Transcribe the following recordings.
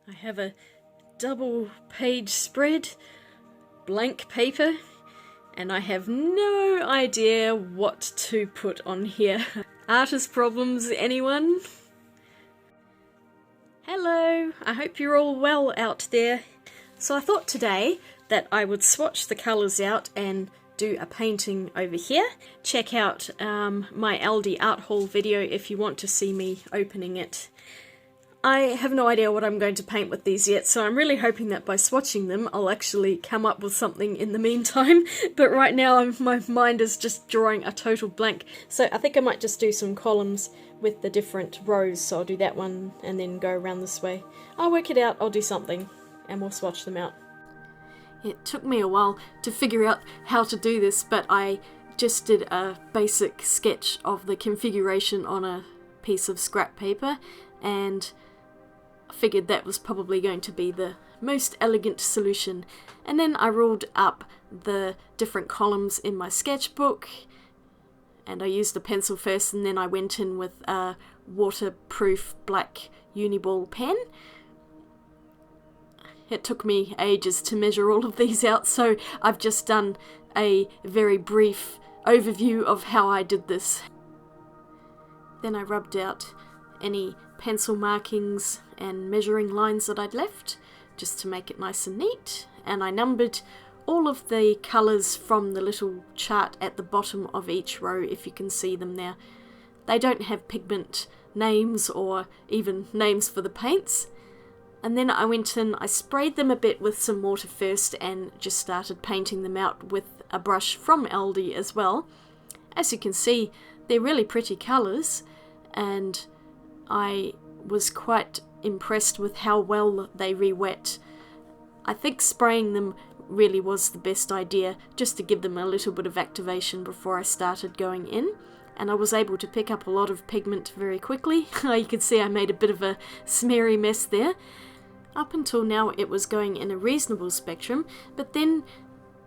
I have a double page spread, blank paper, and I have no idea what to put on here. Artist problems, anyone? Hello, I hope you're all well out there. So I thought today that I would swatch the colours out and do a painting over here. Check out my Aldi art haul video if you want to see me opening it. I have no idea what I'm going to paint with these yet, so I'm really hoping that by swatching them I'll actually come up with something in the meantime, but right now my mind is just drawing a total blank. So I think I might just do some columns with the different rows, so I'll do that one and then go around this way. I'll work it out, I'll do something, and we'll swatch them out. It took me a while to figure out how to do this, but I just did a basic sketch of the configuration on a piece of scrap paper, and figured that was probably going to be the most elegant solution. And then I ruled up the different columns in my sketchbook, and I used a pencil first, and then I went in with a waterproof black uniball pen. It took me ages to measure all of these out, so I've just done a very brief overview of how I did this. Then I rubbed out any pencil markings and measuring lines that I'd left, just to make it nice and neat, and I numbered all of the colours from the little chart at the bottom of each row, if you can see them there. They don't have pigment names or even names for the paints. And then I went in, I sprayed them a bit with some water first and just started painting them out with a brush from Aldi as well. As you can see, they're really pretty colours, and I was quite impressed with how well they re-wet. I think spraying them really was the best idea, just to give them a little bit of activation before I started going in, and I was able to pick up a lot of pigment very quickly. You can see I made a bit of a smeary mess there. Up until now it was going in a reasonable spectrum, but then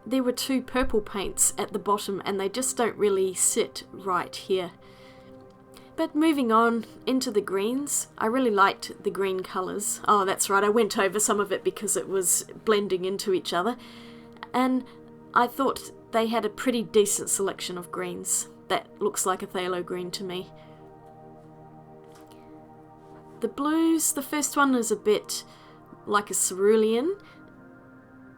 there were two purple paints at the bottom and they just don't really sit right here. But moving on into the greens, I really liked the green colours. Oh, that's right, I went over some of it because it was blending into each other, and I thought they had a pretty decent selection of greens. That looks like a phthalo green to me. The blues, the first one is a bit like a cerulean,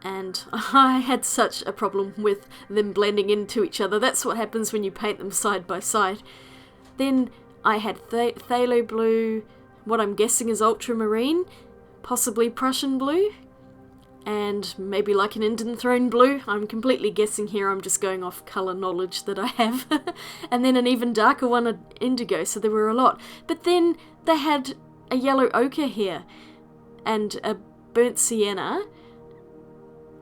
and I had such a problem with them blending into each other. That's what happens when you paint them side by side. Then I had phthalo blue, what I'm guessing is ultramarine, possibly Prussian blue, and maybe like an Indian throne blue. I'm completely guessing here, I'm just going off colour knowledge that I have. And then an even darker one, an indigo, so there were a lot. But then they had a yellow ochre here, and a burnt sienna,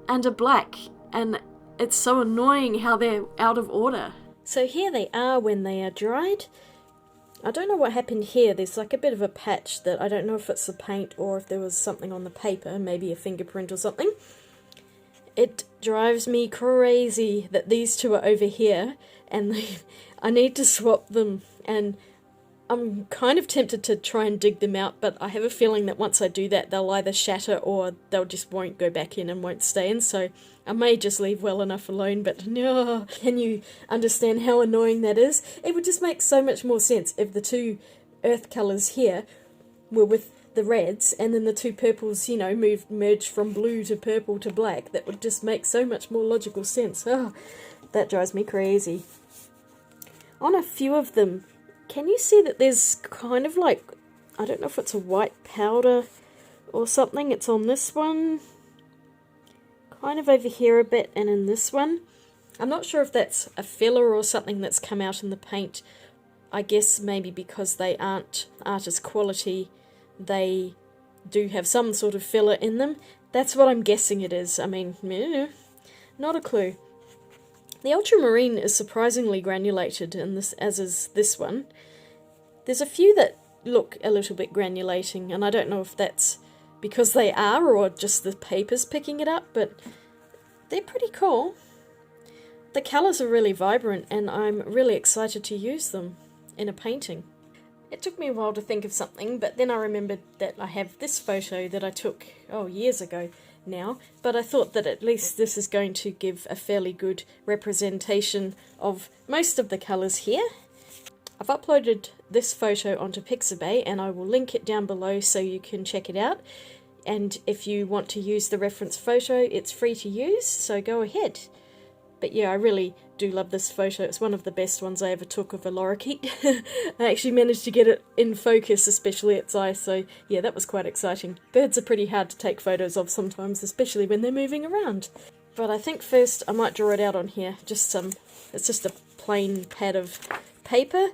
and a black, and it's so annoying how they're out of order. So here they are when they are dried. I don't know what happened here, there's like a bit of a patch that I don't know if it's the paint or if there was something on the paper, maybe a fingerprint or something. It drives me crazy that these two are over here and I need to swap them, and I'm kind of tempted to try and dig them out, but I have a feeling that once I do that they'll either shatter or they'll just won't go back in and won't stay in, so I may just leave well enough alone. But no, can you understand how annoying that is? It would just make so much more sense if the two earth colours here were with the reds and then the two purples, you know, merged from blue to purple to black. That would just make so much more logical sense. Oh, that drives me crazy. On a few of them, can you see that there's kind of like, I don't know if it's a white powder or something. It's on this one, kind of over here a bit, and in this one. I'm not sure if that's a filler or something that's come out in the paint. I guess maybe because they aren't artist quality, they do have some sort of filler in them. That's what I'm guessing it is. I mean, not a clue. The ultramarine is surprisingly granulated, in this, as is this one. There's a few that look a little bit granulating, and I don't know if that's because they are or just the paper's picking it up, but they're pretty cool. The colours are really vibrant, and I'm really excited to use them in a painting. It took me a while to think of something, but then I remembered that I have this photo that I took, years ago now, but I thought that at least this is going to give a fairly good representation of most of the colours here. I've uploaded this photo onto Pixabay and I will link it down below so you can check it out. And if you want to use the reference photo, it's free to use, so go ahead. But yeah, I really do love this photo. It's one of the best ones I ever took of a lorikeet. I actually managed to get it in focus, especially its eye, so yeah, that was quite exciting. Birds are pretty hard to take photos of sometimes, especially when they're moving around. But I think first I might draw it out on here. It's just a plain pad of paper.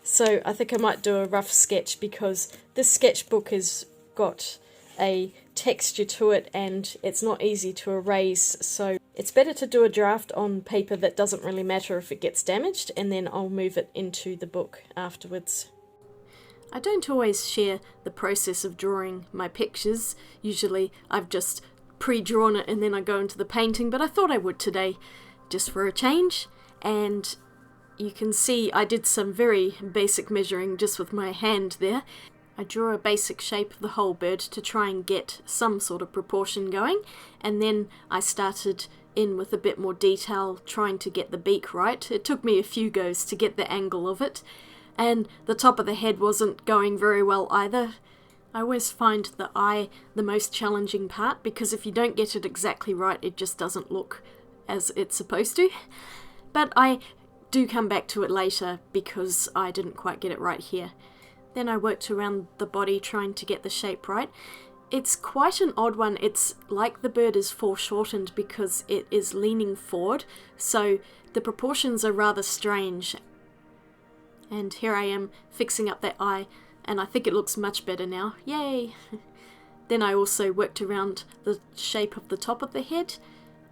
So I think I might do a rough sketch because this sketchbook has got a texture to it and it's not easy to erase, so it's better to do a draft on paper that doesn't really matter if it gets damaged, and then I'll move it into the book afterwards. I don't always share the process of drawing my pictures. Usually I've just pre-drawn it and then I go into the painting, but I thought I would today just for a change. And you can see I did some very basic measuring just with my hand there. I drew a basic shape of the whole bird to try and get some sort of proportion going, and then I started in with a bit more detail trying to get the beak right. It took me a few goes to get the angle of it, and the top of the head wasn't going very well either. I always find the eye the most challenging part because if you don't get it exactly right, it just doesn't look as it's supposed to. But I do come back to it later because I didn't quite get it right here. Then I worked around the body trying to get the shape right. It's quite an odd one. It's like the bird is foreshortened because it is leaning forward, so the proportions are rather strange. And here I am fixing up that eye, and I think it looks much better now. Yay! Then I also worked around the shape of the top of the head,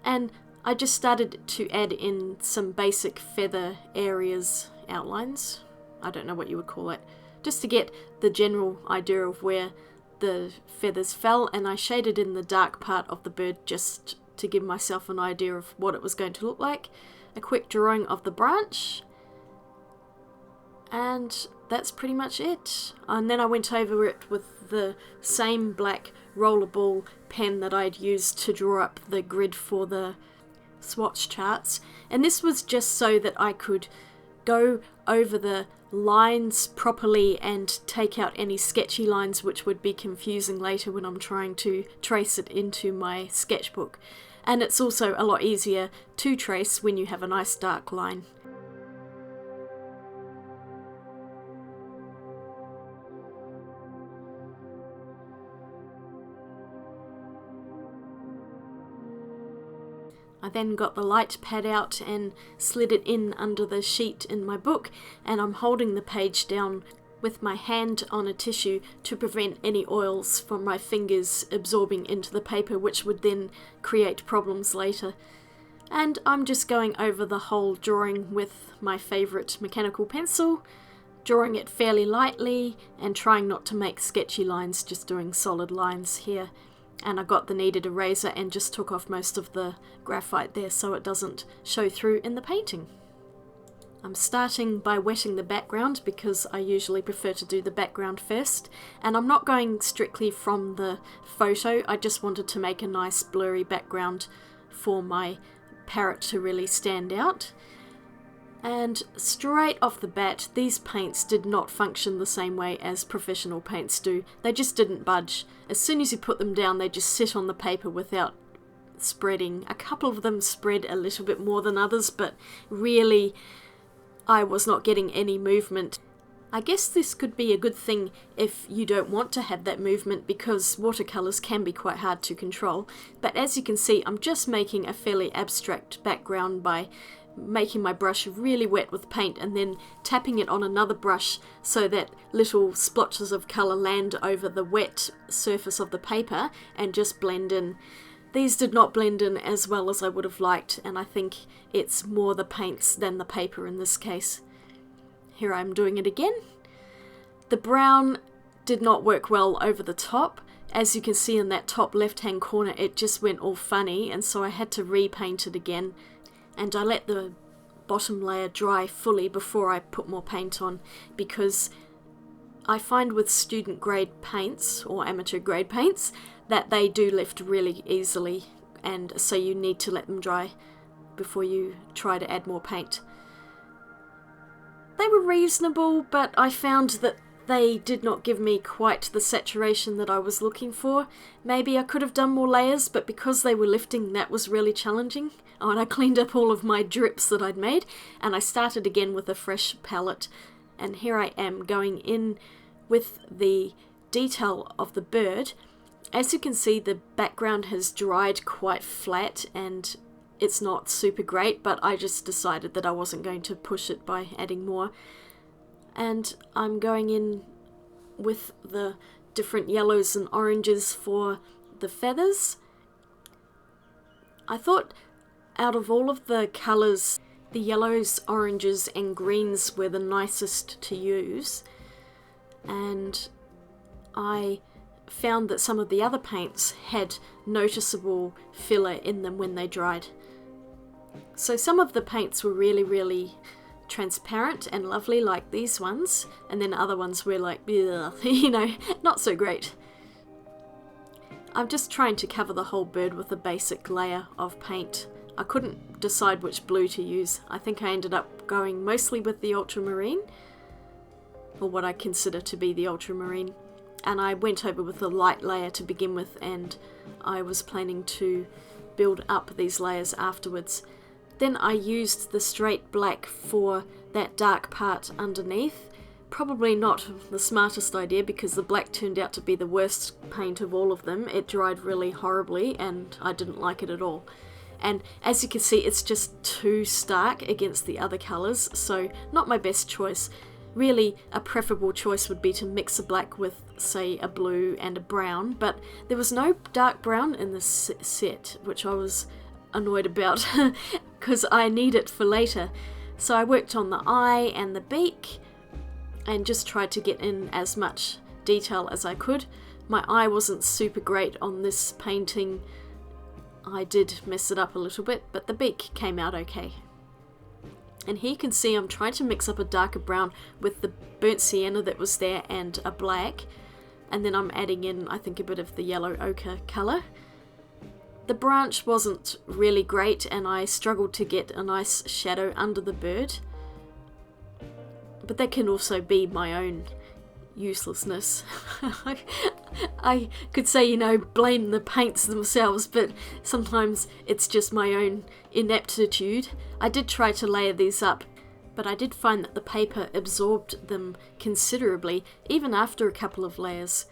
and I just started to add in some basic feather areas, outlines. I don't know what you would call it. Just to get the general idea of where the feathers fell, and I shaded in the dark part of the bird just to give myself an idea of what it was going to look like. A quick drawing of the branch, and that's pretty much it. And then I went over it with the same black rollerball pen that I'd used to draw up the grid for the swatch charts, and this was just so that I could go over the lines properly and take out any sketchy lines which would be confusing later when I'm trying to trace it into my sketchbook. And it's also a lot easier to trace when you have a nice dark line. I then got the light pad out and slid it in under the sheet in my book, and I'm holding the page down with my hand on a tissue to prevent any oils from my fingers absorbing into the paper, which would then create problems later. And I'm just going over the whole drawing with my favourite mechanical pencil, drawing it fairly lightly and trying not to make sketchy lines, just doing solid lines here. And I got the kneaded eraser and just took off most of the graphite there so it doesn't show through in the painting. I'm starting by wetting the background because I usually prefer to do the background first, and I'm not going strictly from the photo. I just wanted to make a nice blurry background for my parrot to really stand out. And straight off the bat, these paints did not function the same way as professional paints do. They just didn't budge. As soon as you put them down, they just sit on the paper without spreading. A couple of them spread a little bit more than others, but really I was not getting any movement. I guess this could be a good thing if you don't want to have that movement because watercolours can be quite hard to control. But as you can see, I'm just making a fairly abstract background by making my brush really wet with paint and then tapping it on another brush so that little splotches of colour land over the wet surface of the paper and just blend in. These did not blend in as well as I would have liked, and I think it's more the paints than the paper in this case. Here I'm doing it again. The brown did not work well over the top. As you can see in that top left hand corner, it just went all funny, and so I had to repaint it again. And I let the bottom layer dry fully before I put more paint on because I find with student grade paints or amateur grade paints that they do lift really easily, and so you need to let them dry before you try to add more paint. They were reasonable, but I found that they did not give me quite the saturation that I was looking for. Maybe I could have done more layers, but because they were lifting, that was really challenging. Oh, and I cleaned up all of my drips that I'd made, and I started again with a fresh palette. And here I am going in with the detail of the bird. As you can see, the background has dried quite flat and it's not super great, but I just decided that I wasn't going to push it by adding more. And I'm going in with the different yellows and oranges for the feathers. I thought out of all of the colours, the yellows, oranges and greens were the nicest to use, and I found that some of the other paints had noticeable filler in them when they dried. So some of the paints were really transparent and lovely, like these ones, and then other ones were like, you know, not so great. I'm just trying to cover the whole bird with a basic layer of paint. I couldn't decide which blue to use. I think I ended up going mostly with the ultramarine, or what I consider to be the ultramarine, and I went over with a light layer to begin with, and I was planning to build up these layers afterwards. Then I used the straight black for that dark part underneath. Probably not the smartest idea, because the black turned out to be the worst paint of all of them. It dried really horribly and I didn't like it at all. And as you can see, it's just too stark against the other colours, so not my best choice. Really, a preferable choice would be to mix a black with, say, a blue and a brown, but there was no dark brown in this set, which I was annoyed about because I need it for later. So I worked on the eye and the beak and just tried to get in as much detail as I could. My eye wasn't super great on this painting. I did mess it up a little bit, but the beak came out okay. And here you can see I'm trying to mix up a darker brown with the burnt sienna that was there and a black, and then I'm adding in, I think, a bit of the yellow ochre colour. The branch wasn't really great and I struggled to get a nice shadow under the bird, but that can also be my own uselessness. I could say, you know, blame the paints themselves, but sometimes it's just my own ineptitude. I did try to layer these up, but I did find that the paper absorbed them considerably, even after a couple of layers.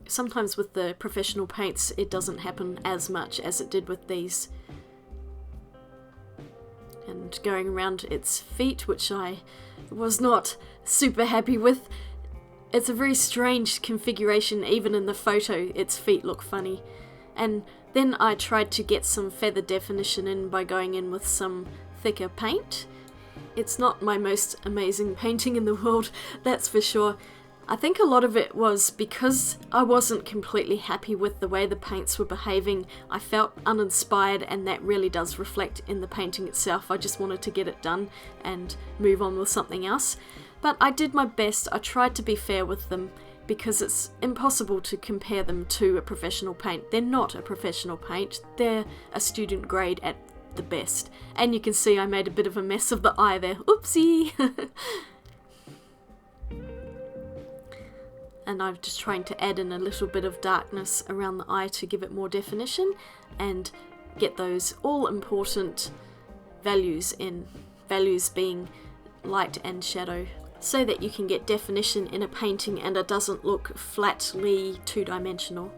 Sometimes with the professional paints it doesn't happen as much as it did with these. And going around its feet, which I was not super happy with. It's a very strange configuration. Even in the photo its feet look funny. And then I tried to get some feather definition in by going in with some thicker paint. It's not my most amazing painting in the world, that's for sure. I think a lot of it was because I wasn't completely happy with the way the paints were behaving. I felt uninspired, and that really does reflect in the painting itself. I just wanted to get it done and move on with something else. But I did my best. I tried to be fair with them, because it's impossible to compare them to a professional paint. They're not a professional paint. They're a student grade at the best. And you can see I made a bit of a mess of the eye there. Oopsie! And I'm just trying to add in a little bit of darkness around the eye to give it more definition and get those all important values in, values being light and shadow, so that you can get definition in a painting and it doesn't look flatly two-dimensional.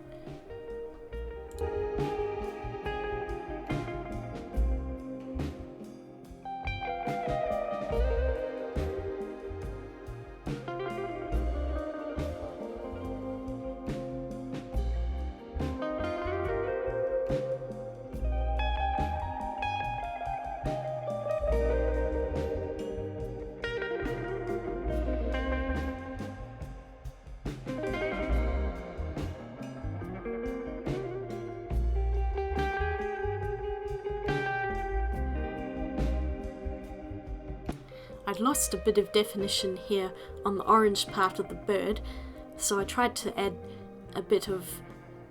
I'd lost a bit of definition here on the orange part of the bird, so I tried to add a bit of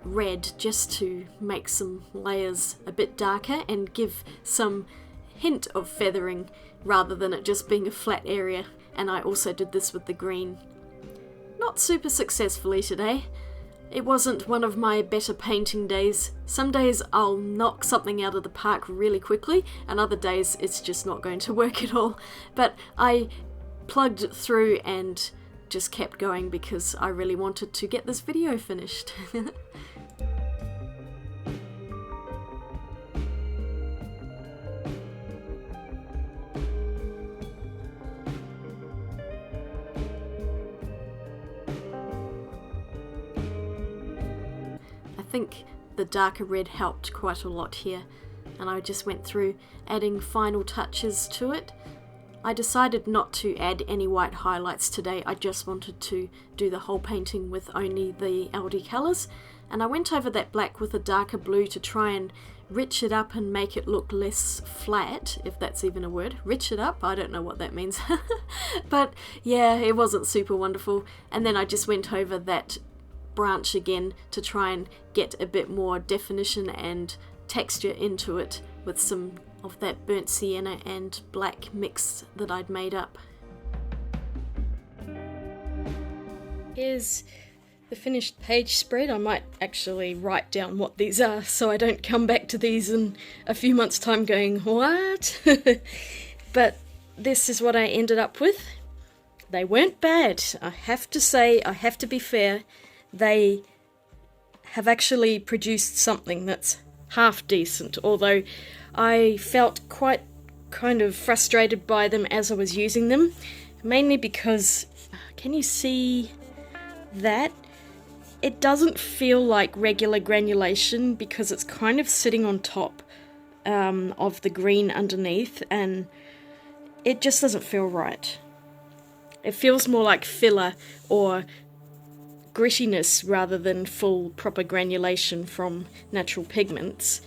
red just to make some layers a bit darker and give some hint of feathering rather than it just being a flat area. And I also did this with the green. Not super successfully today. It wasn't one of my better painting days. Some days I'll knock something out of the park really quickly, and other days it's just not going to work at all. But I plugged through and just kept going because I really wanted to get this video finished. I think the darker red helped quite a lot here, and I just went through adding final touches to it. I decided not to add any white highlights today. I just wanted to do the whole painting with only the Aldi colours, and I went over that black with a darker blue to try and rich it up and make it look less flat, if that's even a word. Rich it up? I don't know what that means. But yeah, it wasn't super wonderful. And then I just went over that branch again to try and get a bit more definition and texture into it with some of that burnt sienna and black mix that I'd made up. Here's the finished page spread. I might actually write down what these are so I don't come back to these in a few months' time going, what? But this is what I ended up with. They weren't bad. I have to say, I have to be fair. They have actually produced something that's half decent, although I felt quite kind of frustrated by them as I was using them, mainly because, can you see that? It doesn't feel like regular granulation because it's kind of sitting on top of the green underneath, and it just doesn't feel right. It feels more like filler or grittiness rather than full proper granulation from natural pigments.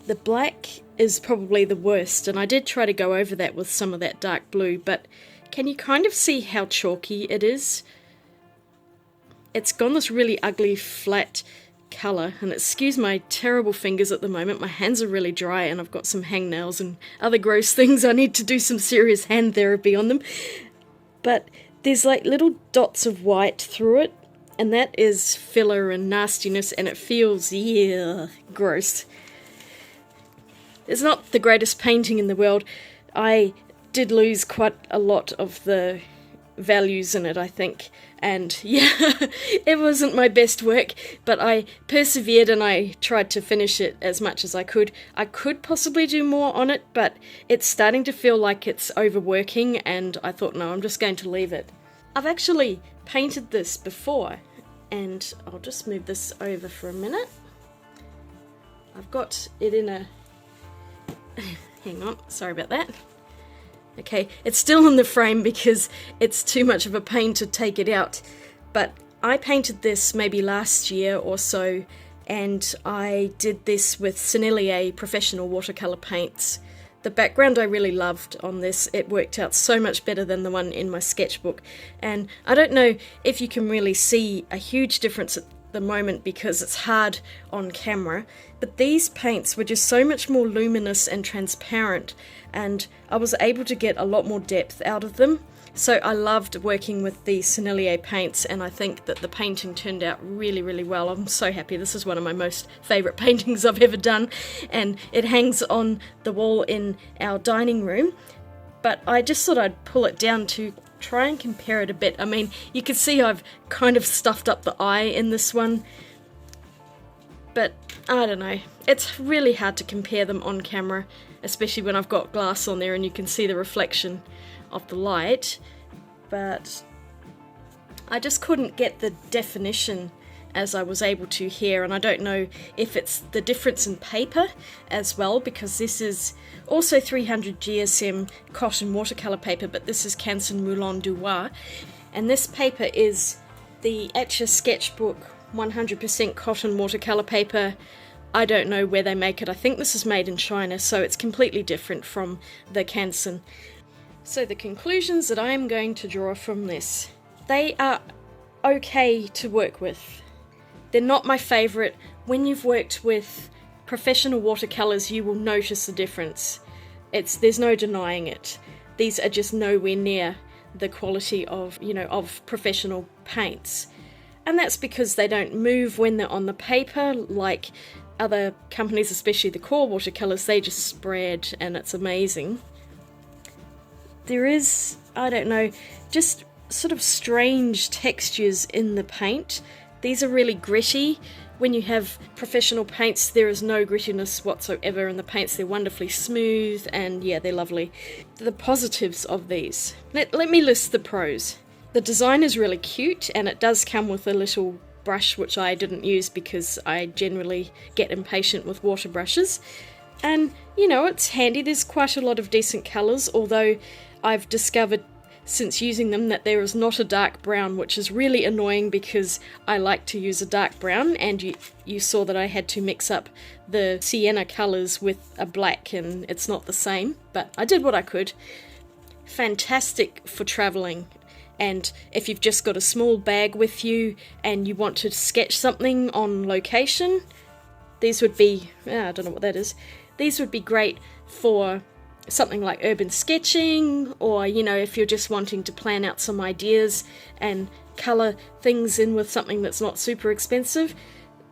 The black is probably the worst, and I did try to go over that with some of that dark blue, but can you kind of see how chalky it is? It's gone this really ugly flat colour, and excuse my terrible fingers at the moment. My hands are really dry and I've got some hangnails and other gross things. I need to do some serious hand therapy on them. But there's like little dots of white through it, and that is filler and nastiness, and it feels, yeah, gross. It's not the greatest painting in the world. I did lose quite a lot of the values in it, I think, and yeah, it wasn't my best work, but I persevered and I tried to finish it as much as I could. I could possibly do more on it, but it's starting to feel like it's overworking, and I thought, no, I'm just going to leave it. I've actually painted this before, and I'll just move this over for a minute. I've got it in a hang on, sorry about that. Okay, it's still in the frame because it's too much of a pain to take it out, but I painted this maybe last year or so, and I did this with Sennelier professional watercolour paints. The background I really loved on this. It worked out so much better than the one in my sketchbook, and I don't know if you can really see a huge difference at the moment because it's hard on camera, but these paints were just so much more luminous and transparent, and I was able to get a lot more depth out of them. So I loved working with the Sennelier paints, and I think that the painting turned out really, really well. I'm so happy. This is one of my most favourite paintings I've ever done, and it hangs on the wall in our dining room. But I just thought I'd pull it down to try and compare it a bit. I mean, you can see I've kind of stuffed up the eye in this one, but I don't know. It's really hard to compare them on camera, especially when I've got glass on there and you can see the reflection of the light, but I just couldn't get the definition as I was able to here, and I don't know if it's the difference in paper as well, because this is also 300 GSM cotton watercolour paper, but this is Canson Moulin du Roi, and this paper is the Etcher Sketchbook 100% cotton watercolour paper. I don't know where they make it. I think this is made in China, so it's completely different from the Canson. So the conclusions that I am going to draw from this, they are okay to work with. They're not my favourite. When you've worked with professional watercolours, you will notice the difference. There's no denying it. These are just nowhere near the quality of, of professional paints. And that's because they don't move when they're on the paper like other companies, especially the core watercolours. They just spread and it's amazing. There is, I don't know, just sort of strange textures in the paint. These are really gritty. When you have professional paints, there is no grittiness whatsoever in the paints. They're wonderfully smooth and yeah, they're lovely. The positives of these. Let me list the pros. The design is really cute and it does come with a little brush, which I didn't use because I generally get impatient with water brushes. And, it's handy. There's quite a lot of decent colours, although I've discovered since using them that there is not a dark brown, which is really annoying because I like to use a dark brown, and you saw that I had to mix up the sienna colours with a black and it's not the same, but I did what I could. Fantastic for travelling, and if you've just got a small bag with you and you want to sketch something on location, these would be, I don't know what that is, these would be great for something like urban sketching, or if you're just wanting to plan out some ideas and colour things in with something that's not super expensive.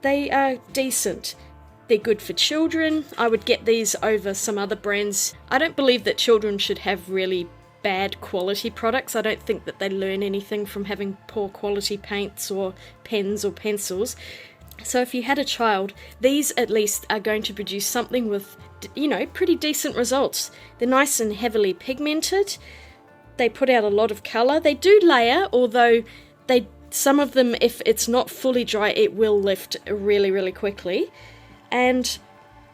They are decent. They're good for children. I would get these over some other brands. I don't believe that children should have really bad quality products. I don't think that they learn anything from having poor quality paints or pens or pencils. So if you had a child, these at least are going to produce something with, pretty decent results. They're nice and heavily pigmented. They put out a lot of colour. They do layer, although some of them, if it's not fully dry, it will lift really, really quickly. And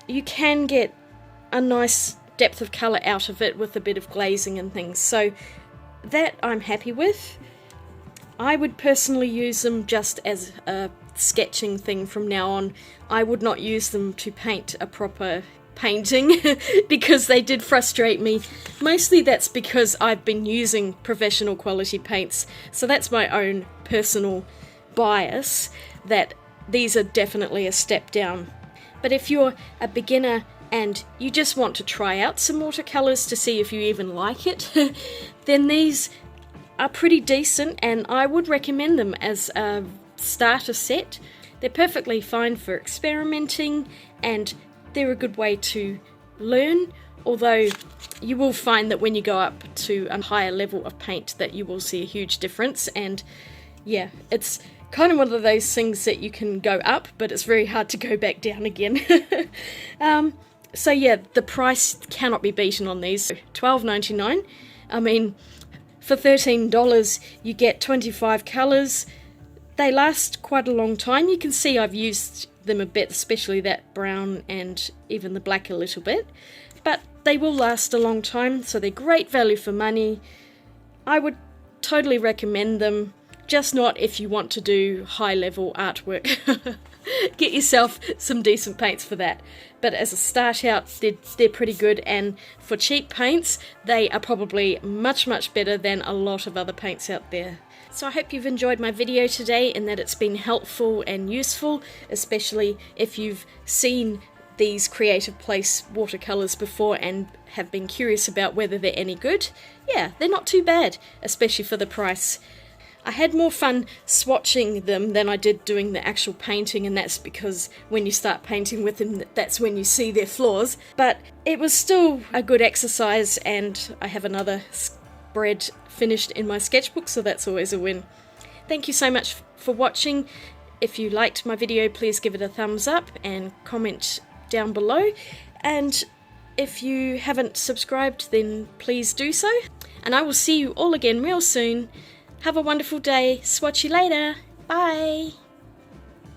you can get a nice depth of colour out of it with a bit of glazing and things. So that I'm happy with. I would personally use them just as a sketching thing from now on. I would not use them to paint a proper painting because they did frustrate me. Mostly that's because I've been using professional quality paints, so that's my own personal bias that these are definitely a step down. But if you're a beginner and you just want to try out some watercolours to see if you even like it, then these are pretty decent and I would recommend them as a starter set. They're perfectly fine for experimenting and they're a good way to learn, although you will find that when you go up to a higher level of paint that you will see a huge difference. And yeah, it's kind of one of those things that you can go up, but it's very hard to go back down again. So yeah, the price cannot be beaten on these. $12.99. I mean, for $13 you get 25 colours. They last quite a long time. You can see I've used them a bit, especially that brown and even the black a little bit. But they will last a long time, so they're great value for money. I would totally recommend them, just not if you want to do high-level artwork. Get yourself some decent paints for that. But as a start out, they're pretty good, and for cheap paints, they are probably much, much better than a lot of other paints out there. So I hope you've enjoyed my video today and that it's been helpful and useful, especially if you've seen these Creative Place watercolours before and have been curious about whether they're any good. Yeah, they're not too bad, especially for the price. I had more fun swatching them than I did doing the actual painting, and that's because when you start painting with them, that's when you see their flaws. But it was still a good exercise, and I have another spread finished in my sketchbook, so that's always a win. Thank you so much for watching. If you liked my video, please give it a thumbs up and comment down below. And if you haven't subscribed, then please do so. And I will see you all again real soon. Have a wonderful day. Swatch you later. Bye.